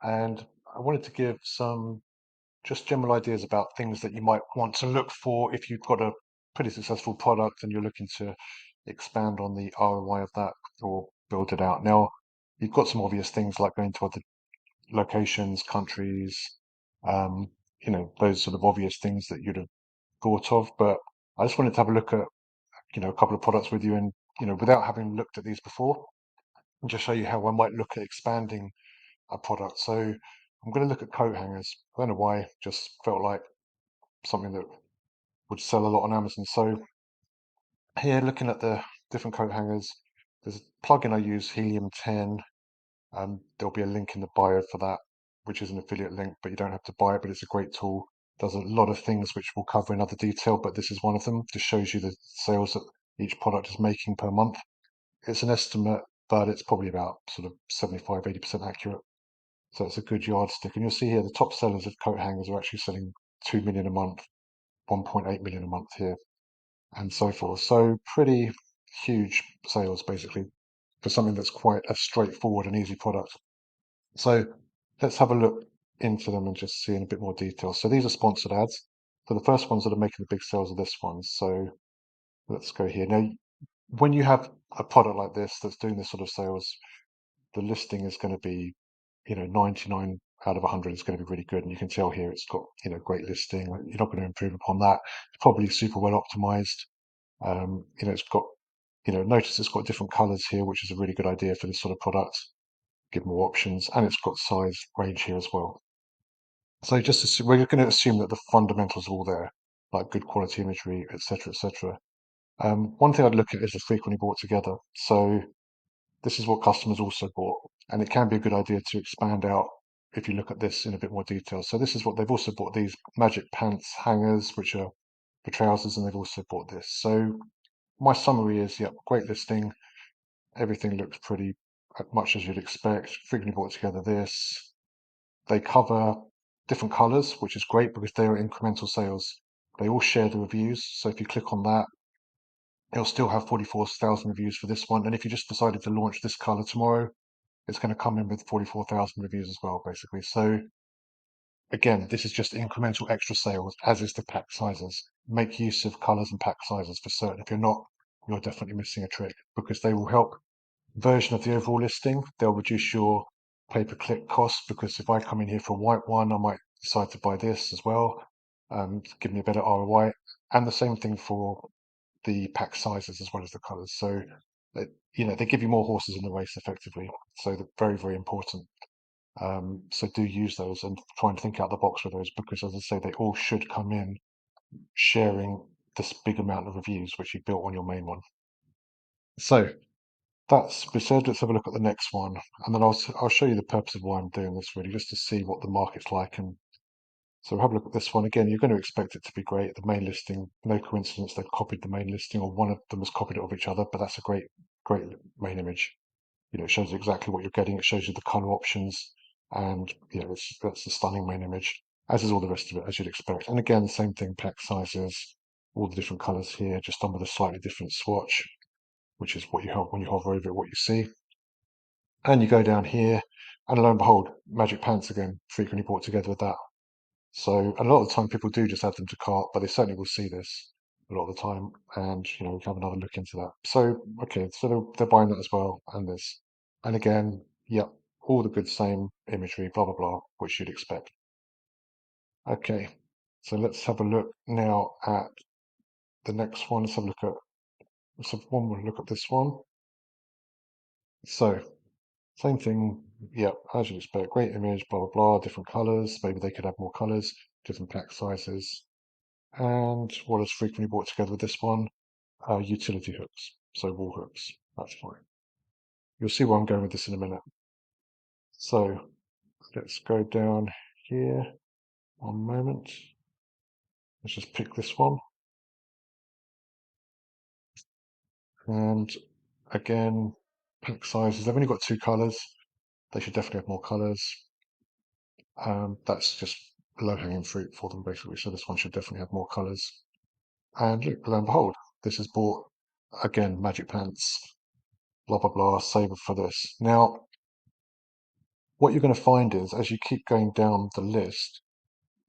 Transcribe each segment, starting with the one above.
and I wanted to give some just general ideas about things that you might want to look for if you've got a pretty successful product and you're looking to expand on the ROI of that or build it out. Now, you've got some obvious things like going to other locations, countries, um, those sort of obvious things that you'd have thought of. But I just wanted to have a look at, a couple of products with you and, without having looked at these before, and just show you how one might look at expanding a product. So I'm going to look at coat hangers. I don't know why, just felt like something that would sell a lot on Amazon. So here, looking at the different coat hangers, there's a plugin I use, Helium 10. There'll be a link in the bio for that, which is an affiliate link, but you don't have to buy it, but it's a great tool. Does a lot of things which we'll cover in other detail, but this is one of them. Just shows you the sales that each product is making per month. It's an estimate, but it's probably about sort of 75, 80% accurate. So it's a good yardstick. And you'll see here the top sellers of coat hangers are actually selling 2 million a month, 1.8 million a month here, and so forth. So pretty huge sales basically for something that's quite a straightforward and easy product. So let's have a look into them and just see in a bit more detail. So these are sponsored ads. So the first ones that are making the big sales are this one. So let's go here. Now, when you have a product like this that's doing this sort of sales, the listing is going to be, 99 out of 100 is going to be really good. And you can tell here it's got, great listing. You're not going to improve upon that. It's probably super well optimized. It's got, notice it's got different colors here, which is a really good idea for this sort of product. Give more options, and it's got size range here as well. So we're going to assume that the fundamentals are all there, like good quality imagery, etc., etc. One thing I'd look at is the frequently bought together. So this is what customers also bought, and it can be a good idea to expand out if you look at this in a bit more detail. So this is what they've also bought, these magic pants hangers, which are for trousers, and they've also bought this. So my summary is, yep, great listing. Everything looks pretty much as you'd expect. Frequently bought together this. They cover different colors, which is great because they are incremental sales. They all share the reviews. So if you click on that, it'll still have 44,000 reviews for this one. And if you just decided to launch this color tomorrow, it's going to come in with 44,000 reviews as well, basically. So again, this is just incremental extra sales, as is the pack sizes. Make use of colors and pack sizes for certain. If you're not, you're definitely missing a trick because they will help version of the overall listing. They'll reduce your pay-per-click costs because if I come in here for a white one, I might decide to buy this as well, give me a better ROI. And the same thing for the pack sizes as well as the colors. So, they give you more horses in the race effectively. So they're very, very important. So do use those and try and think out the box with those because, as I say, they all should come in sharing this big amount of reviews which you built on your main one. So that's we said. Let's have a look at the next one, and then I'll show you the purpose of why I'm doing this really, just to see what the market's like. And so have a look at this one again. You're going to expect it to be great. The main listing, no coincidence, they've copied the main listing, or one of them has copied it of each other. But that's a great, great main image. It shows exactly what you're getting. It shows you the color options, and that's a stunning main image, as is all the rest of it, as you'd expect. And again, the same thing, pack sizes, all the different colors here, just done with a slightly different swatch, which is what you have when you hover over it, what you see. And you go down here, and lo and behold, magic pants again, frequently bought together with that. So a lot of the time people do just add them to cart, but they certainly will see this a lot of the time, and we can have another look into that. So okay, so they're buying that as well, and this, and again, yep, all the good same imagery, blah blah blah, which you'd expect. Okay, so let's have a look now at the next one. Let's have one more look at this one. So same thing, yeah, as you'd expect. Great image, blah, blah, blah, different colors. Maybe they could have more colors, different pack sizes. And what is frequently brought together with this one? Utility hooks, so wall hooks. That's fine. You'll see where I'm going with this in a minute. So let's go down here. One moment. Let's just pick this one. And again, pack sizes. They've only got two colors. They should definitely have more colors. That's just low-hanging fruit for them, basically. So this one should definitely have more colors. And look, lo and behold, this is bought again, magic pants, blah blah blah, save for this. Now, what you're going to find is as you keep going down the list,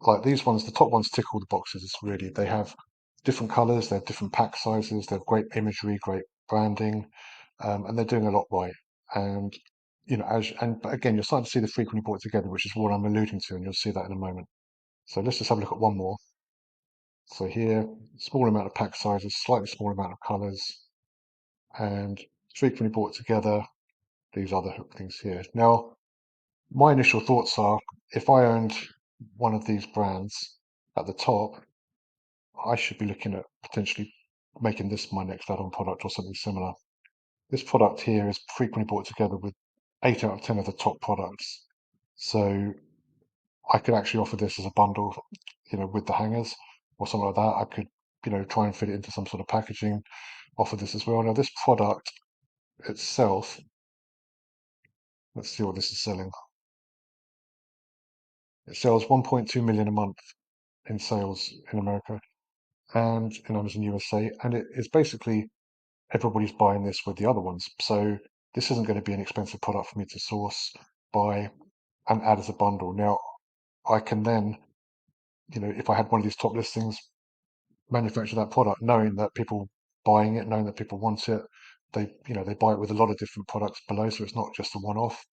like these ones, the top ones tick all the boxes. It's really, they have different colors, they have different pack sizes, they have great imagery, great branding, and they're doing a lot right. And but again, you're starting to see the frequently bought together, which is what I'm alluding to, and you'll see that in a moment. So let's just have a look at one more. So here, small amount of pack sizes, slightly small amount of colors, and frequently bought together. These other things here. Now, my initial thoughts are, if I owned one of these brands at the top, I should be looking at potentially making this my next add-on product or something similar. This product here is frequently brought together with 8 out of 10 of the top products. So I could actually offer this as a bundle, with the hangers or something like that. I could, try and fit it into some sort of packaging, offer this as well. Now, this product itself, let's see what this is selling. It sells 1.2 million a month in sales in America and in Amazon USA, and it is basically everybody's buying this with the other ones. So this isn't going to be an expensive product for me to source, buy, and add as a bundle. Now, I can then, if I had one of these top listings, manufacture that product, knowing that people buying it, knowing that people want it. They buy it with a lot of different products below, so it's not just a one-off.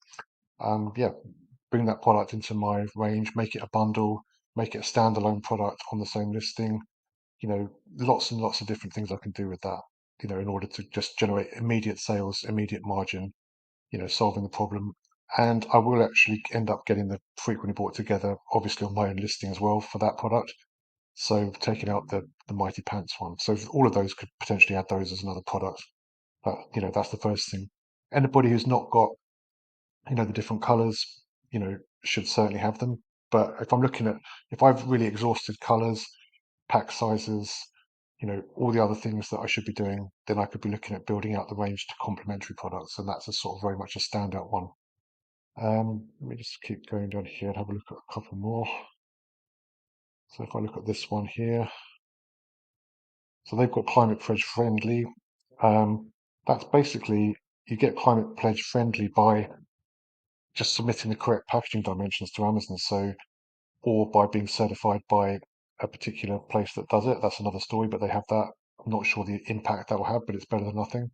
Yeah, bring that product into my range, make it a bundle, make it a standalone product on the same listing. Lots and lots of different things I can do with that, in order to just generate immediate sales, immediate margin, solving the problem. And I will actually end up getting the frequently bought together, obviously on my own listing as well for that product. So taking out the Mighty Pants one. So all of those could potentially add those as another product. But, that's the first thing. Anybody who's not got, the different colors, should certainly have them. But if I've really exhausted colors, pack sizes, all the other things that I should be doing, then I could be looking at building out the range to complementary products. And that's a sort of very much a standout one. Let me just keep going down here and have a look at a couple more. So if I look at this one here, so they've got climate pledge friendly. That's basically, you get climate pledge friendly by just submitting the correct packaging dimensions to Amazon. So, or by being certified by a particular place that does it. That's another story, but they have that. I'm not sure the impact that will have, but it's better than nothing.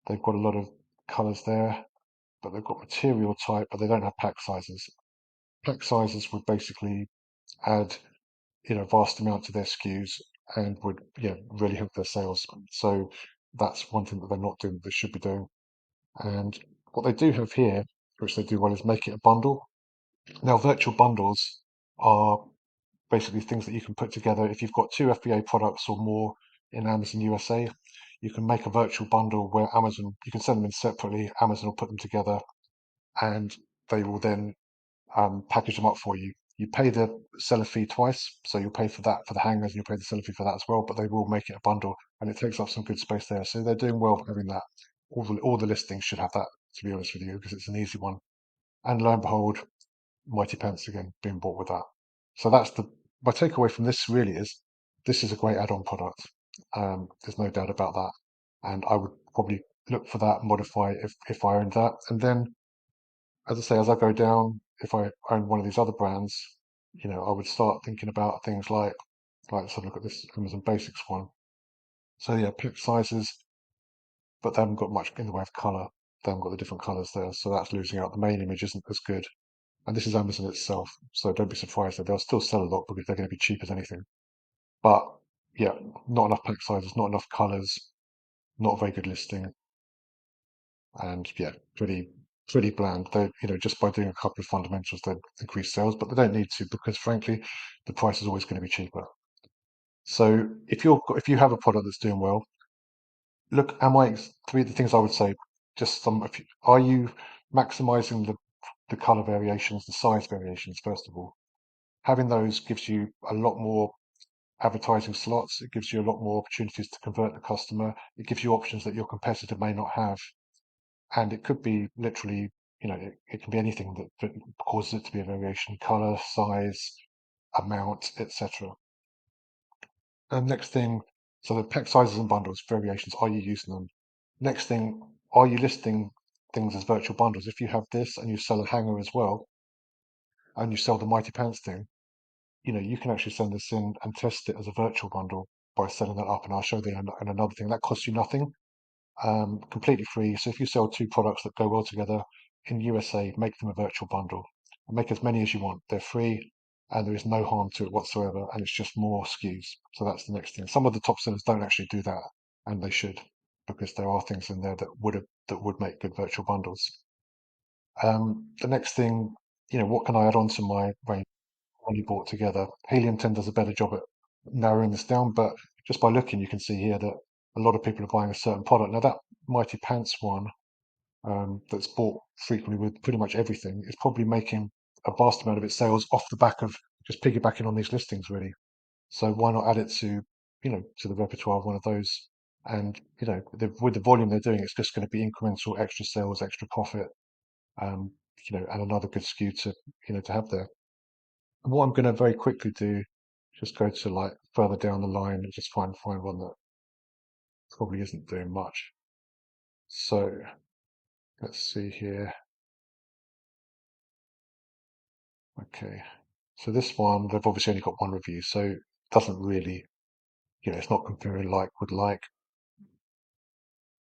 They've got a lot of colors there, but they've got material type, but they don't have pack sizes. Pack sizes would basically add, vast amount to their SKUs and would, really help their sales. So that's one thing that they're not doing that they should be doing. And what they do have here, which they do well, is make it a bundle. Now, virtual bundles are basically things that you can put together. If you've got two FBA products or more in Amazon USA, you can make a virtual bundle where you can send them in separately. Amazon will put them together and they will then package them up for you. You pay the seller fee twice, so you'll pay for that for the hangers, and you'll pay the seller fee for that as well. But they will make it a bundle, and it takes up some good space there. So they're doing well having that. All the listings should have that, to be honest with you, because it's an easy one. And lo and behold, Mighty Pants again being bought with that. So that's my takeaway from this really is this is a great add-on product. There's no doubt about that, and I would probably look for that, modify it if I owned that, and then as I say, as I go down, if I own one of these other brands, I would start thinking about things like let's have a look at this Amazon Basics one. So yeah, pack sizes, but they haven't got much in the way of color. They haven't got the different colors there, so that's losing out. The main image isn't as good. And this is Amazon itself, so don't be surprised that they'll still sell a lot because they're going to be cheap as anything. But yeah, not enough pack sizes, not enough colors, not a very good listing, and yeah, pretty bland. They, just by doing a couple of fundamentals, they increase sales, but they don't need to because frankly, the price is always going to be cheaper. So if you have a product that's doing well, look, three of the things I would say, just are you maximizing the color variations, the size variations, first of all? Having those gives you a lot more advertising slots. It gives you a lot more opportunities to convert the customer. It gives you options that your competitor may not have. And it could be literally, it can be anything that causes it to be a variation, color, size, amount, etc. And next thing, so the pack sizes and bundles, variations, are you using them? Next thing, are you listing things as virtual bundles. If you have this and you sell a hanger as well, and you sell the Mighty Pants thing, you can actually send this in and test it as a virtual bundle by setting that up. And I'll show you in another thing that costs you nothing, completely free. So if you sell two products that go well together in USA, make them a virtual bundle and make as many as you want. They're free and there is no harm to it whatsoever. And it's just more SKUs. So that's the next thing. Some of the top sellers don't actually do that, and they should, because there are things in there that would make good virtual bundles. The next thing, what can I add on to my range only bought together? Helium 10 does a better job at narrowing this down, but just by looking, you can see here that a lot of people are buying a certain product. Now, that Mighty Pants one, that's bought frequently with pretty much everything, is probably making a vast amount of its sales off the back of just piggybacking on these listings, really. So why not add it to the repertoire of one of those? And with the volume they're doing, it's just going to be incremental extra sales, extra profit, um, and another good SKU to have there. And what I'm going to very quickly do, just go to like further down the line and just find one that probably isn't doing much. So let's see here. Okay. So this one, they've obviously only got one review, so it doesn't really, it's not comparing like with like.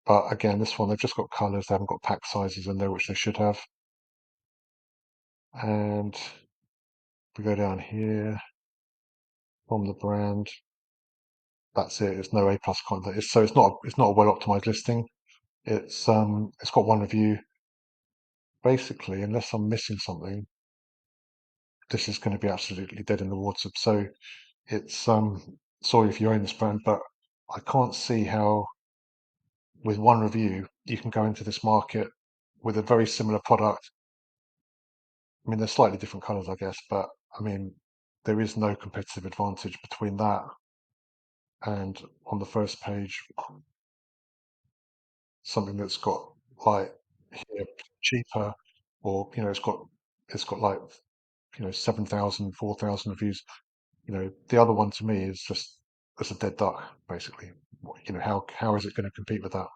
But again, this one, they've just got colors, they haven't got pack sizes in there, which they should have. And we go down here from the brand. That's it. There's no A plus content. It's not a well optimized listing. It's got one review. Basically, unless I'm missing something, this is going to be absolutely dead in the water. So it's sorry if you own this brand, but I can't see how with one review you can go into this market with a very similar product. I mean, they're slightly different colors, I guess, but I mean, there is no competitive advantage between that and on the first page, something that's got like here cheaper, or it's got like 7,000, 4,000 reviews. The other one to me is just it's a dead duck, basically. How is it going to compete with that?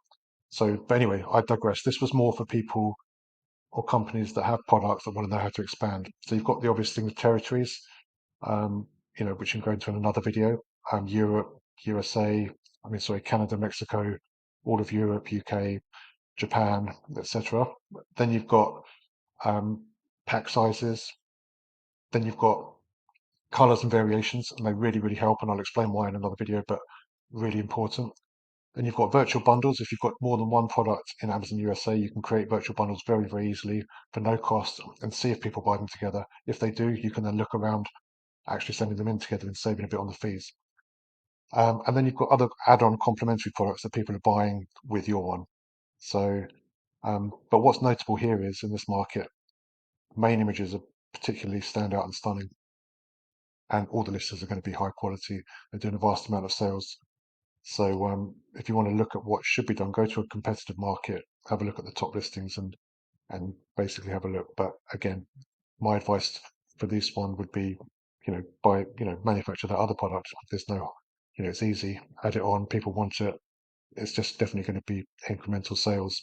So, but anyway, I digress. This was more for people or companies that have products that want to know how to expand. So you've got the obvious thing with territories, um, which you can go into in another video. Europe, USA, I mean, sorry, Canada, Mexico, all of Europe, UK, Japan, etc. Then you've got um, pack sizes. Then you've got colors and variations, and they really, really help. And I'll explain why in another video, but really important. Then you've got virtual bundles. If you've got more than one product in Amazon USA, you can create virtual bundles very, very easily for no cost and see if people buy them together. If they do, you can then look around actually sending them in together and saving a bit on the fees. And then you've got other add-on complementary products that people are buying with your one. So, but what's notable here is in this market, main images are particularly stand out and stunning, and all the listers are going to be high quality. They're doing a vast amount of sales. So if you want to look at what should be done, go to a competitive market, have a look at the top listings, and basically have a look. But again, my advice for this one would be, manufacture that other product. There's no, it's easy. Add it on. People want it. It's just definitely going to be incremental sales,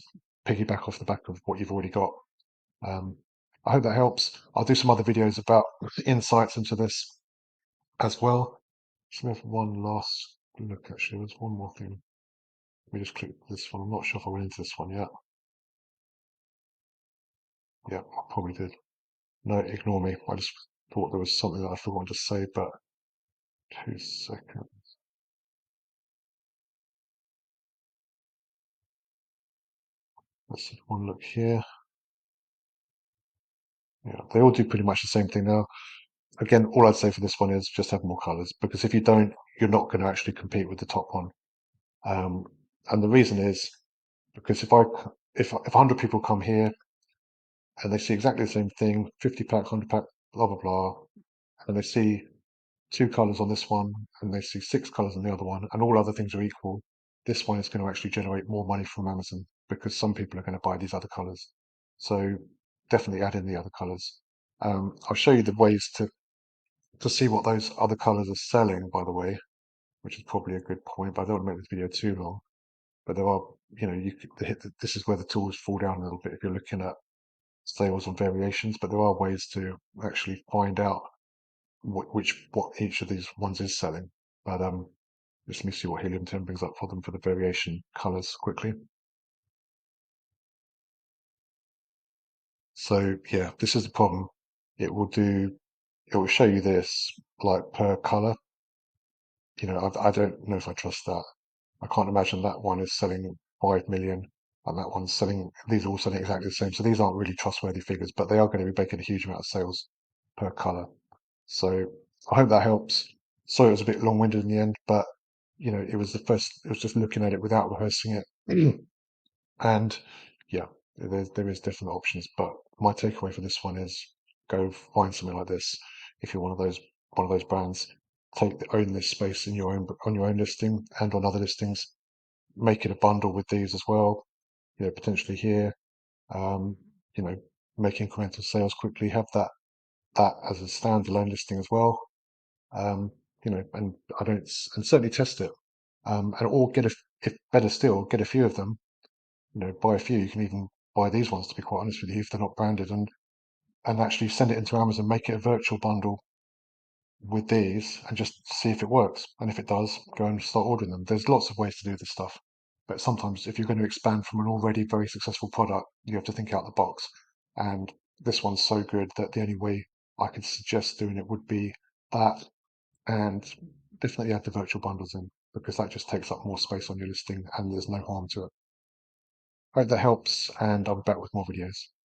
piggyback off the back of what you've already got. Um, I hope that helps. I'll do some other videos about insights into this as well. So we have one last look. Actually, there's one more thing. Let me just click this one. I'm not sure if I went into this one yet. Yeah, I probably did. No, ignore me. I just thought there was something that I forgot to say, but 2 seconds. Let's have one look here. Yeah, they all do pretty much the same thing now. Again, all I'd say for this one is just have more colors, because if you don't, you're not going to actually compete with the top one. Um, and the reason is because if 100 people come here and they see exactly the same thing, 50 pack, 100 pack, blah blah blah, and they see two colors on this one and they see six colors on the other one, and all other things are equal, this one is going to actually generate more money from Amazon because some people are going to buy these other colors. So definitely add in the other colors. I'll show you the ways to see what those other colors are selling, by the way, which is probably a good point, but I don't want to make this video too long. But there are, this is where the tools fall down a little bit if you're looking at sales and variations, but there are ways to actually find out what each of these ones is selling. But just let me see what Helium 10 brings up for them for the variation colors quickly. So yeah, this is the problem. It will do, it will show you this like per color. I don't know if I trust that. I can't imagine that one is selling 5 million and that one's selling, these are all selling exactly the same. So these aren't really trustworthy figures, but they are going to be making a huge amount of sales per color. So I hope that helps. Sorry, it was a bit long-winded in the end, but it was just looking at it without rehearsing it. And yeah, there is different options, but my takeaway for this one is go find something like this. If you're one of those brands, own this space in your own on your own listing and on other listings. Make it a bundle with these as well. Potentially here. Um, you know, make incremental sales quickly. Have that as a standalone listing as well. Um, and I don't and certainly test it. And or get a if better still, get a few of them. Buy a few. You can even buy these ones, to be quite honest with you, if they're not branded, and actually send it into Amazon, make it a virtual bundle with these, and just see if it works. And if it does, go and start ordering them. There's lots of ways to do this stuff, but sometimes if you're going to expand from an already very successful product, you have to think out the box. And this one's so good that the only way I could suggest doing it would be that, and definitely add the virtual bundles in because that just takes up more space on your listing and there's no harm to it. Hope that helps, and I'll be back with more videos.